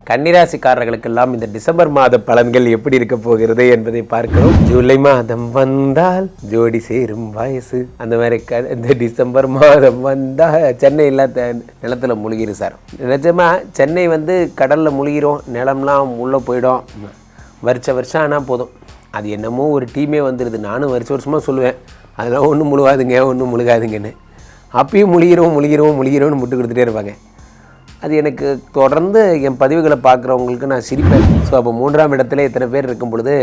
கன்னிராசிக்காரர்களுக்கெல்லாம் இந்த டிசம்பர் மாத பலன்கள் எப்படி இருக்க போகிறது என்பதை பார்க்கிறோம். ஜூலை மாதம் வந்தால் ஜோடி சேரும் வயசு, அந்த மாதிரி இந்த டிசம்பர் மாதம் வந்தால் சென்னை இல்லாத நிலத்துல முழுகிரும் சார். நிஜமா சென்னை கடல்ல முழுகிறோம், நிலம்லாம் உள்ளே போயிடும். வருஷம் ஆனால் போதும், அது என்னமோ ஒரு டீமே வந்துடுது. நானும் வருஷமாக சொல்லுவேன், அதெல்லாம் ஒன்றும் முழுகாதுங்க, ஒன்றும் முழுகாதுங்கன்னு. அப்பயும் முழுகிறோம்னு முட்டு கொடுத்துட்டே இருப்பாங்க. அது எனக்கு தொடர்ந்து என் பதிவுகளை பார்க்குறவங்களுக்கு நான் சிரிப்பேன். ஸோ அப்போ 3ஆம் இடத்துல இத்தனை பேர் இருக்கும் பொழுது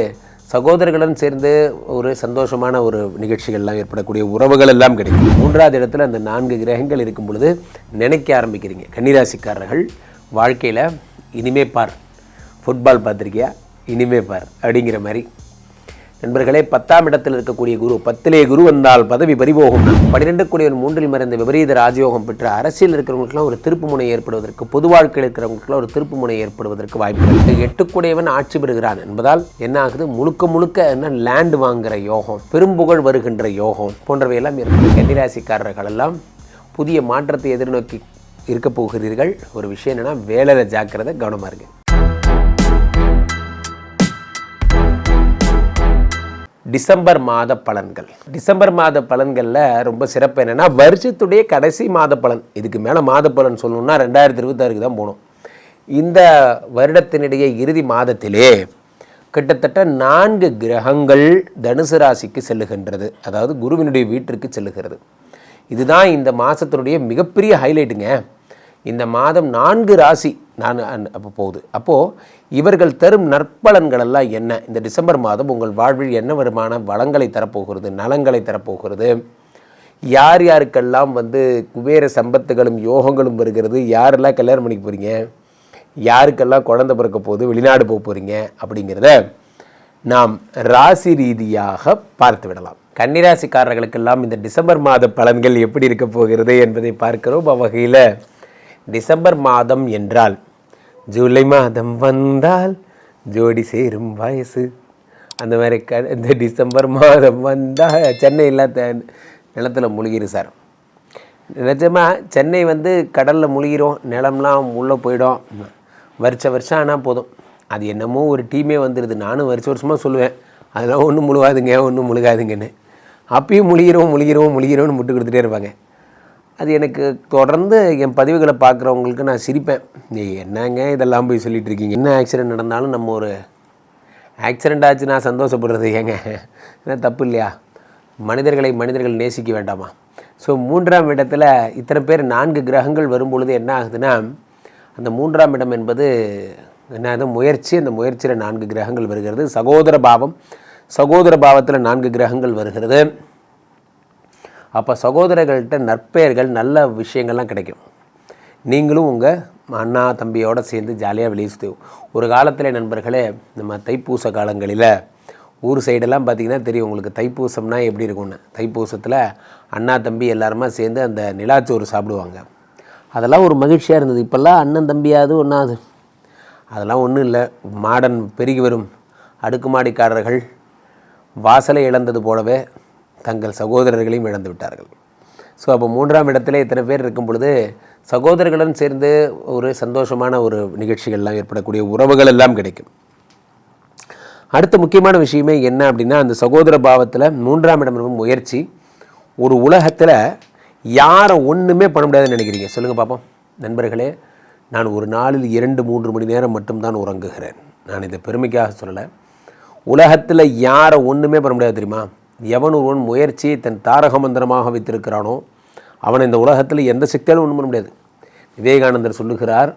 சகோதரர்களுடன் சேர்ந்து ஒரு சந்தோஷமான ஒரு நிகழ்ச்சிகள்லாம் ஏற்படக்கூடிய உறவுகள் எல்லாம் கிடைக்கும். 3ஆவது இடத்துல அந்த 4 கிரகங்கள் இருக்கும் பொழுது நினைக்க ஆரம்பிக்கிறீங்க. கன்னிராசிக்காரர்கள் வாழ்க்கையில் இனிமே பார், ஃபுட்பால் பார்த்துருக்கியா, இனிமே பார் அப்படிங்கிற மாதிரி. நண்பர்களே, 10ஆம் இடத்தில் இருக்கக்கூடிய குரு, 10லே குரு வந்தால் பதவி பறிபோகும். 12 கூடியவன் 3இல் மறைந்த விபரீத ராஜயோகம் பெற்ற அரசியல் இருக்கிறவங்களுக்குலாம் ஒரு திருப்பு முனை ஏற்படுவதற்கு, பொது வாழ்க்கையில் இருக்கிறவங்களுக்குலாம் ஒரு திருப்பு முனை ஏற்படுவதற்கு வாய்ப்பு. 8 கூடியவன் ஆட்சி பெறுகிறான் என்பதால் என்ன ஆகுது, முழுக்க என்ன லேண்ட் வாங்குகிற யோகம், பெரும்புகழ் வருகின்ற யோகம் போன்றவையெல்லாம் இருக்குது. கன்னிராசிக்காரர்கள் எல்லாம் புதிய மாற்றத்தை எதிர்நோக்கி இருக்க போகிறீர்கள். ஒரு விஷயம் என்னென்னா, வேலையில் ஜாக்கிரதை, கவனமாக இருக்கு. டிசம்பர் மாத பலன்கள். டிசம்பர் மாத பலன்களில் ரொம்ப சிறப்பு என்னென்னா, வருஷத்துடைய கடைசி மாத பலன். இதுக்கு மேலே மாத பலன் சொல்லணும்னா 2026க்கு தான் போகணும். இந்த வருடத்தினுடைய இறுதி மாதத்திலே கிட்டத்தட்ட 4 கிரகங்கள் தனுசு ராசிக்கு செல்லுகின்றது. அதாவது குருவினுடைய வீட்டிற்கு செல்லுகிறது. இதுதான் இந்த மாதத்தினுடைய மிகப்பெரிய ஹைலைட்டுங்க. இந்த மாதம் 4 ராசி அப்போ போகுது. அப்போது இவர்கள் தரும் நற்பலன்கள் எல்லாம் என்ன? இந்த டிசம்பர் மாதம் உங்கள் வாழ்வில் என்ன வருமான வளங்களை தரப்போகிறது, நலங்களை தரப்போகிறது, யார் யாருக்கெல்லாம் குபேர சம்பத்துகளும் யோகங்களும் வருகிறது, யாரெல்லாம் கல்யாணம் பண்ணிக்க போகிறீங்க, யாருக்கெல்லாம் குழந்தை பிறக்க போகுது, வெளிநாடு போக போகிறீங்க அப்படிங்கிறத நாம் ராசி ரீதியாக பார்த்து விடலாம். கன்னிராசிக்காரர்களுக்கெல்லாம் இந்த டிசம்பர் மாத பலன்கள் எப்படி இருக்க போகிறது என்பதை பார்க்கிறோம். அவ்வகையில் டிசம்பர் மாதம் என்றால் ஜூலை மாதம் வந்தால் ஜோடி சேரும் வயசு, அந்த மாதிரி இந்த டிசம்பர் மாதம் வந்தால் சென்னை இல்லாத நிலத்துல முழுகிரும் சார். நிஜமாக சென்னை கடலில் முழுகிறோம், நிலம்லாம் உள்ளே போயிடும். வருஷம் ஆனால் போதும், அது என்னமோ ஒரு டீமே வந்துடுது. நானும் வருஷமாக சொல்லுவேன், அதெல்லாம் ஒன்றும் முழுகாதுங்க, ஒன்றும் முழுகாதுங்கன்னு. அப்பயும் முழுகிறோம்னு முட்டு கொடுத்துட்டே இருப்பாங்க. அது எனக்கு தொடர்ந்து என் பதிவுகளை பார்க்குறவங்களுக்கு நான் சிரிப்பேன். என்னங்க இதெல்லாம் போய் சொல்லிகிட்டு இருக்கீங்க, என்ன ஆக்சிடெண்ட் நடந்தாலும் நம்ம ஒரு ஆக்சிடெண்ட் ஆச்சு நான் சந்தோஷப்படுறது ஏங்க, என்ன தப்பு இல்லையா? மனிதர்கள் நேசிக்க வேண்டாமா? ஸோ 3ஆம் இடத்துல இத்தனை பேர் 4 கிரகங்கள் வரும்பொழுது என்ன ஆகுதுன்னா, அந்த 3ஆம் இடம் என்பது என்ன, முயற்சி. அந்த முயற்சியில் 4 கிரகங்கள் வருகிறது. சகோதர பாவத்தில் 4 கிரகங்கள் வருகிறது. அப்போ சகோதரர்கள்ட்ட நற்பெயர்கள், நல்ல விஷயங்கள்லாம் கிடைக்கும். நீங்களும் உங்கள் அண்ணா தம்பியோடு சேர்ந்து ஜாலியாக வெளியே சுற்றி. ஒரு காலத்தில் நண்பர்களே, நம்ம தைப்பூச காலங்களில் ஊர் சைடெல்லாம் பார்த்திங்கன்னா தெரியும் உங்களுக்கு, தைப்பூசம்னா எப்படி இருக்கும்னு. தைப்பூசத்தில் அண்ணா தம்பி எல்லாருமா சேர்ந்து அந்த நிலாச்சோறு சாப்பிடுவாங்க. அதெல்லாம் ஒரு மகிழ்ச்சியாக இருந்தது. இப்போல்லாம் அண்ணன் தம்பியாவது ஒன்றாது, அதெல்லாம் ஒன்றும் இல்லை. மாடன் பெருகி வரும் அடுக்குமாடிக்காரர்கள் வாசலை இழந்தது போலவே தங்கள் சகோதரர்களையும் இழந்து விட்டார்கள். ஸோ அப்போ 3ஆம் இடத்துல இத்தனை பேர் இருக்கும் பொழுது சகோதரர்களுடன் சேர்ந்து ஒரு சந்தோஷமான ஒரு நிகழ்ச்சிகள்லாம் ஏற்படக்கூடிய உறவுகள் எல்லாம் கிடைக்கும். அடுத்த முக்கியமான விஷயமே என்ன அப்படின்னா, அந்த சகோதர பாவத்தில் 3ஆம் இடம் முயற்சி. ஒரு உலகத்தில் யாரை ஒன்றுமே பண்ண முடியாதுன்னு நினைக்கிறீங்க? சொல்லுங்கள் பார்ப்போம். நண்பர்களே, நான் ஒரு நாளில் 2-3 மணி நேரம் மட்டும்தான் உறங்குகிறேன். நான் இதை பெருமைக்காக சொல்லலை. உலகத்தில் யாரை ஒன்றுமே பண்ண முடியாது தெரியுமா? எவன் ஒருவன் முயற்சியை தன் தாரக மந்திரமாக வைத்திருக்கிறானோ அவனை இந்த உலகத்தில் எந்த சக்தியாலும் ஒன்றும் பண்ண முடியாது. விவேகானந்தர் சொல்லுகிறார்,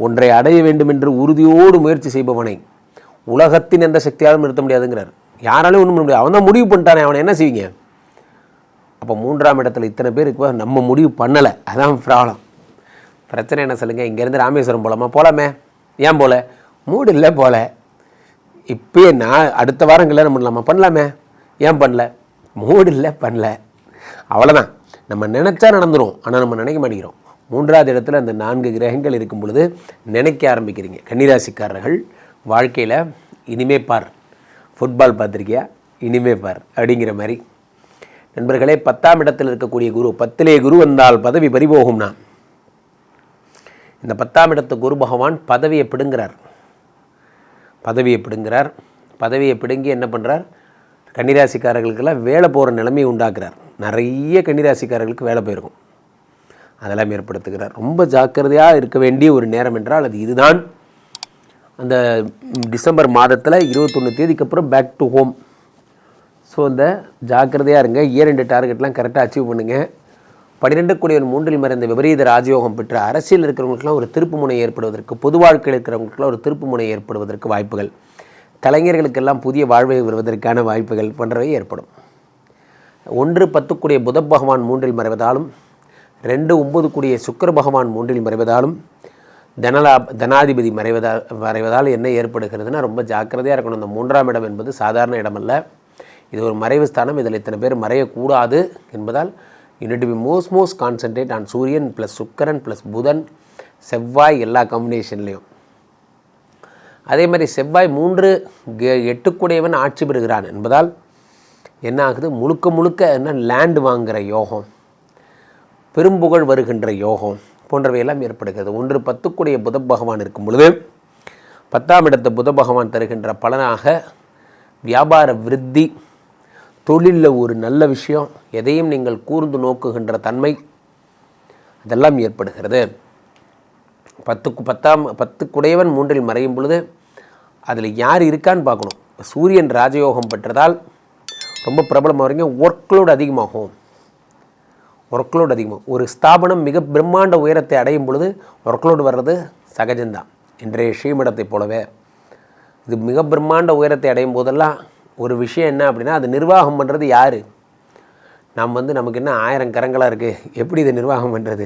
ஒன்றை அடைய வேண்டும் என்று உறுதியோடு முயற்சி செய்பவனை உலகத்தின் எந்த சக்தியாலும் நிறுத்த முடியாதுங்கிறார். யாராலையும் ஒன்றும் பண்ண முடியாது. அவன் தான் முடிவு பண்ணிட்டானே, அவனை என்ன செய்வீங்க? அப்போ 3ஆம் இடத்துல இத்தனை பேருக்கு நம்ம முடிவு பண்ணலை, அதான் ப்ராப்ளம். பிரச்சனை என்ன சொல்லுங்கள்? இங்கேருந்து ராமேஸ்வரம் போகலாமே, ஏன் போல? மூடு இல்லை போல. இப்போயே நான் அடுத்த வாரம் கல்யாணம் பண்ணலாமே, ஏன் பண்ணல? மூடு இல்லை, பண்ணல. அவ்வளோதான். நம்ம நினச்சா நடந்துடும், ஆனால் நம்ம நினைக்க மாட்டேங்கிறோம். 3ஆவது இடத்துல அந்த 4 கிரகங்கள் இருக்கும் பொழுது நினைக்க ஆரம்பிக்கிறீங்க. கன்னிராசிக்காரர்கள் வாழ்க்கையில் இனிமே பார், ஃபுட்பால் பார்த்துருக்கியா, இனிமே பார் அப்படிங்கிற மாதிரி. நண்பர்களே, 10ஆம் இடத்தில் இருக்கக்கூடிய குரு, 10லே குரு வந்தால் பதவி பறிபோகும்னா, இந்த 10ஆம் இடத்து குரு பகவான் பதவியை பிடுங்குறார். பதவியை பிடுங்கி என்ன பண்ணுறார், கன்னிராசிக்காரர்களுக்கெல்லாம் வேலை போகிற நிலைமையை உண்டாக்குறார். நிறைய கன்னிராசிக்காரர்களுக்கு வேலை போயிருக்கும், அதெல்லாம் ஏற்படுத்துகிறார். ரொம்ப ஜாக்கிரதையாக இருக்க வேண்டிய ஒரு நேரம் என்றால் அது இதுதான். அந்த டிசம்பர் மாதத்தில் 21 தேதிக்கு அப்புறம் பேக் டு ஹோம். ஸோ இந்த ஜாக்கிரதையாக இருங்க. இயர் எண்டு டார்கெட்லாம் கரெக்டாக அச்சீவ் பண்ணுங்கள். 12 கூடியவன் 3இல் மறைந்த விபரீத ராஜயோகம் பெற்ற அரசியல் இருக்கிறவங்களுக்குலாம் ஒரு திருப்பு முனை ஏற்படுவதற்கு, பொது வாழ்க்கையில் இருக்கிறவங்களுக்குலாம் ஒரு திருப்பு முனை ஏற்படுவதற்கு வாய்ப்புகள், கலைஞர்களுக்கெல்லாம் புதிய வாழ்வை வருவதற்கான வாய்ப்புகள் போன்றவை ஏற்படும். 1-10 கூடிய புத பகவான் 3இல் மறைவதாலும் 2-9 கூடிய சுக்கிர பகவான் 3இல் மறைவதாலும் தனாதிபதி மறைவதால் என்ன ஏற்படுகிறதுனா ரொம்ப ஜாக்கிரதையாக இருக்கணும். இந்த 3ஆம் இடம் என்பது சாதாரண இடமல்ல, இது ஒரு மறைவு ஸ்தானம். இதில் இத்தனை பேர் மறையக்கூடாது என்பதால் you need to be most concentrate on சூரியன் ப்ளஸ் சுக்கரன் ப்ளஸ் புதன் செவ்வாய் எல்லா காம்பினேஷன்லேயும். அதே மாதிரி செவ்வாய் 3-8 கூடையவன் ஆட்சி பெறுகிறான் என்பதால் என்ன ஆகுது, முழுக்க என்ன லேண்டு வாங்குகிற யோகம், பெரும்புகழ் வருகின்ற யோகம் போன்றவையெல்லாம் ஏற்படுகிறது. 1-10 கூடிய புத பகவான் இருக்கும் பொழுது 10ஆம் இடத்து புத பகவான் தருகின்ற பலனாக வியாபார விருத்தி, தொழிலில் ஒரு நல்ல விஷயம், எதையும் நீங்கள் கூர்ந்து நோக்குகின்ற தன்மை, அதெல்லாம் ஏற்படுகிறது. 10 குடையவன் 3இல் மறையும் பொழுது அதில் யார் இருக்கான்னு பார்க்கணும். சூரியன் ராஜயோகம் பெற்றதால் ரொம்ப பிரபலமாக வரீங்க. ஒர்க்லோடு அதிகமாகும். ஒரு ஸ்தாபனம் மிக பிரம்மாண்ட உயரத்தை அடையும் பொழுது ஒர்க்லோடு வர்றது சகஜம்தான். இன்றைய ஸ்ரீமடத்தை போலவே இது மிக பிரம்மாண்ட உயரத்தை அடையும் போதெல்லாம் ஒரு விஷயம் என்ன அப்படின்னா, அது நிர்வாகம் பண்ணுறது யார்? நமக்கு என்ன 1000 கரங்களாக இருக்குது, எப்படி இதை நிர்வாகம் பண்ணுறது?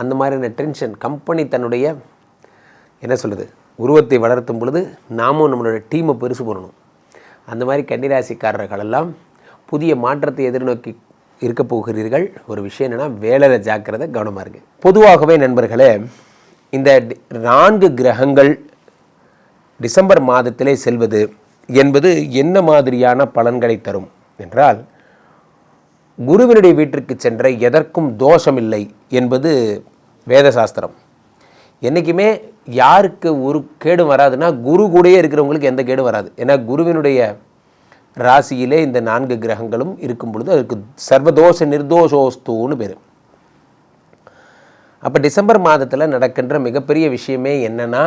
அந்த மாதிரியான டென்ஷன். கம்பெனி தன்னுடைய என்ன சொல்கிறது உருவத்தை வளர்த்தும் பொழுது நாமும் நம்மளோட டீமை பெருசு பண்ணணும். அந்த மாதிரி கன்னிராசிக்காரர்களெல்லாம் புதிய மாற்றத்தை எதிர்நோக்கி இருக்க போகிறீர்கள். ஒரு விஷயம் என்னென்னா, வேலையில் ஜாக்கிரதை, கவனமாக இருக்குது. பொதுவாகவே நண்பர்களே, இந்த 4 கிரகங்கள் டிசம்பர் மாதத்திலே செல்வது என்பது என்ன மாதிரியான பலன்களை தரும் என்றால், குருவினுடைய வீட்டிற்கு சென்ற எதற்கும் தோஷமில்லை என்பது வேதசாஸ்திரம். என்றைக்குமே யாருக்கு ஒரு கேடு வராதுன்னா, குரு கூடயே இருக்கிறவங்களுக்கு எந்த கேடும் வராது. ஏன்னா குருவினுடைய ராசியிலே இந்த 4 கிரகங்களும் இருக்கும் பொழுது அதுக்கு சர்வதோஷ நிர்தோஷோஸ்துன்னு பேர். அப்போ டிசம்பர் மாதத்தில் நடக்கின்ற மிகப்பெரிய விஷயமே என்னென்னா,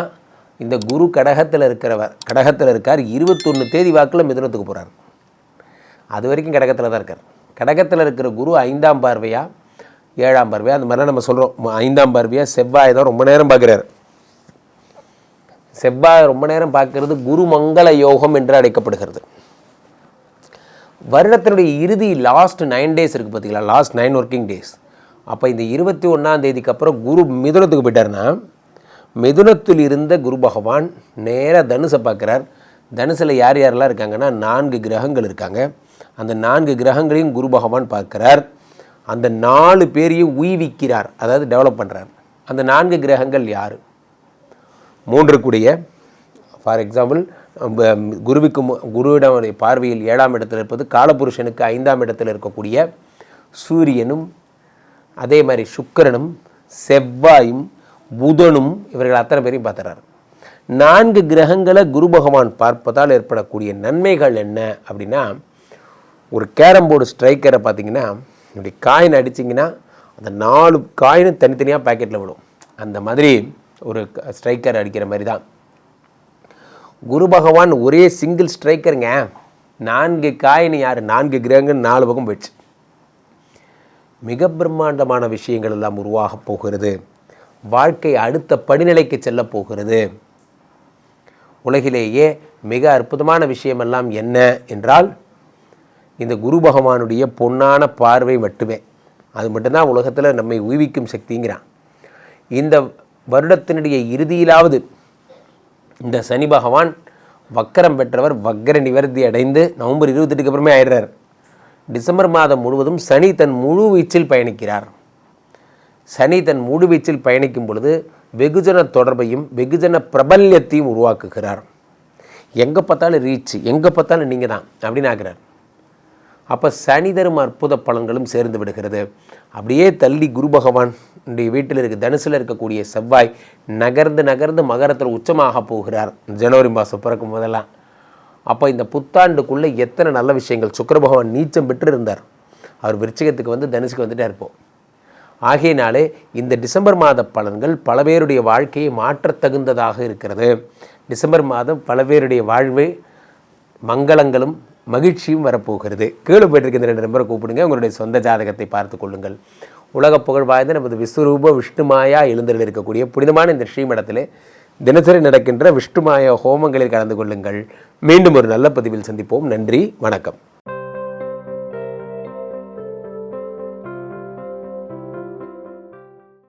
இந்த குரு கடகத்தில் இருக்கார். 21 தேதி வாக்கில் மிதுனத்துக்கு போகிறார். அது வரைக்கும் கடகத்தில் தான் இருக்கார். கடகத்தில் இருக்கிற குரு 5ஆம் பார்வையா 7ஆம் பார்வையா அந்த மாதிரிலாம் நம்ம சொல்கிறோம். 5ஆம் பார்வையா செவ்வாய் தான் ரொம்ப நேரம் பார்க்குறாரு. செவ்வாய் ரொம்ப நேரம் பார்க்கறது குரு மங்கள யோகம் என்று அழைக்கப்படுகிறது. வருடத்தினுடைய இறுதி லாஸ்ட் 9 டேஸ் இருக்குது பார்த்தீங்களா, லாஸ்ட் 9 ஒர்க்கிங் டேஸ். அப்போ இந்த 21ஆம் தேதிக்கு அப்புறம் குரு மிதுனத்துக்கு போயிட்டார்னா, மிதுனத்தில் இருந்த குரு பகவான் நேராக தனுசை பார்க்குறார். தனுசில் யாரெல்லாம் இருக்காங்கன்னா 4 கிரகங்கள் இருக்காங்க. அந்த 4 கிரகங்களையும் குரு பகவான் பார்க்குறார். அந்த 4 பேரையும் உய்விக்கிறார், அதாவது டெவலப் பண்ணுறார். அந்த 4 கிரகங்கள் யார்? 3 கூடிய ஃபார் எக்ஸாம்பிள் குருவினுடைய பார்வையில் 7ஆம் இடத்தில் இருப்பது காலபுருஷனுக்கு 5ஆம் இடத்தில் இருக்கக்கூடிய சூரியனும், அதே மாதிரி சுக்கிரனும், செவ்வாயும், புதனும், இவர்கள் அத்தனை பேரையும் பார்த்துறாரு. 4 கிரகங்களை குரு பகவான் பார்ப்பதால் ஏற்படக்கூடிய நன்மைகள் என்ன அப்படின்னா, ஒரு கேரம் போர்டு ஸ்ட்ரைக்கரை பார்த்தீங்கன்னா, இப்படி காயின் அடிச்சிங்கன்னா அந்த 4 காயினும் தனித்தனியாக பேக்கெட்டில் விடும். அந்த மாதிரி ஒரு ஸ்ட்ரைக்கர் அடிக்கிற மாதிரி தான் குரு பகவான் ஒரே சிங்கிள் ஸ்ட்ரைக்கருங்க. 4 காயின் யார்? 4 கிரகங்கள் 4 பக்கம் போயிடுச்சு. மிக பிரம்மாண்டமான விஷயங்கள் எல்லாம் உருவாக போகிறது. வாழ்க்கை அடுத்த படிநிலைக்கு செல்ல போகிறது. உலகிலேயே மிக அற்புதமான விஷயமெல்லாம் என்ன என்றால், இந்த குரு பகவானுடைய பொன்னான பார்வை மட்டுமே. அது மட்டும்தான் உலகத்தில் நம்மை ஊவிக்கும் சக்திங்கிறான். இந்த வருடத்தினுடைய இறுதியிலாவது இந்த சனி பகவான் வக்கரம் பெற்றவர், வக்கர நிவர்த்தி அடைந்து நவம்பர் 28க்கு அப்புறமே ஆயிடுறார். டிசம்பர் மாதம் முழுவதும் சனி தன் முழு வீச்சில் பயணிக்கிறார். சனி தன் முழு வீச்சில் பயணிக்கும் பொழுது வெகுஜன தொடர்பையும் வெகுஜன பிரபல்யத்தையும் உருவாக்குகிறார். எங்கே பார்த்தாலும் ரீச், எங்கே பார்த்தாலும் நீங்கள் தான் அப்படின்னு ஆகிறார். அப்போ சனி தரும் அற்புத பலன்களும் சேர்ந்து விடுகிறது. அப்படியே தள்ளி குரு பகவான் வீட்டில் இருக்க தனுசில் இருக்கக்கூடிய செவ்வாய் நகர்ந்து நகர்ந்து மகரத்தில் உச்சமாக போகிறார் ஜனவரி மாதம் பிறக்கும் போதெல்லாம். அப்போ இந்த புத்தாண்டுக்குள்ளே எத்தனை நல்ல விஷயங்கள். சுக்கிர பகவான் நீச்சம் பெற்று இருந்தார், அவர் விருச்சிகத்துக்கு வந்து தனுசுக்கு வந்துட்டே இருப்போம். ஆகையினாலே இந்த டிசம்பர் மாத பலன்கள் பல பேருடைய வாழ்க்கையை மாற்றத்தகுந்ததாக இருக்கிறது. டிசம்பர் மாதம் பல பேருடைய வாழ்வு மங்களங்களும் மகிழ்ச்சியும் வரப்போகிறது. கீழே போயிட்டு இந்த 2 நம்பரை கூப்பிடுங்க, உங்களுடைய சொந்த ஜாதகத்தை பார்த்து கொள்ளுங்கள். உலக புகழ் வாய்ந்த நமது விஸ்வரூப விஷ்ணுமாயா எழுந்தரில் இருக்கக்கூடிய புனிதமான இந்த ஸ்ரீமடத்திலே தினசரி நடக்கின்ற விஷ்ணுமாயா ஹோமங்களில் கலந்து கொள்ளுங்கள். மீண்டும் ஒரு நல்ல பதிவில் சந்திப்போம். நன்றி, வணக்கம்.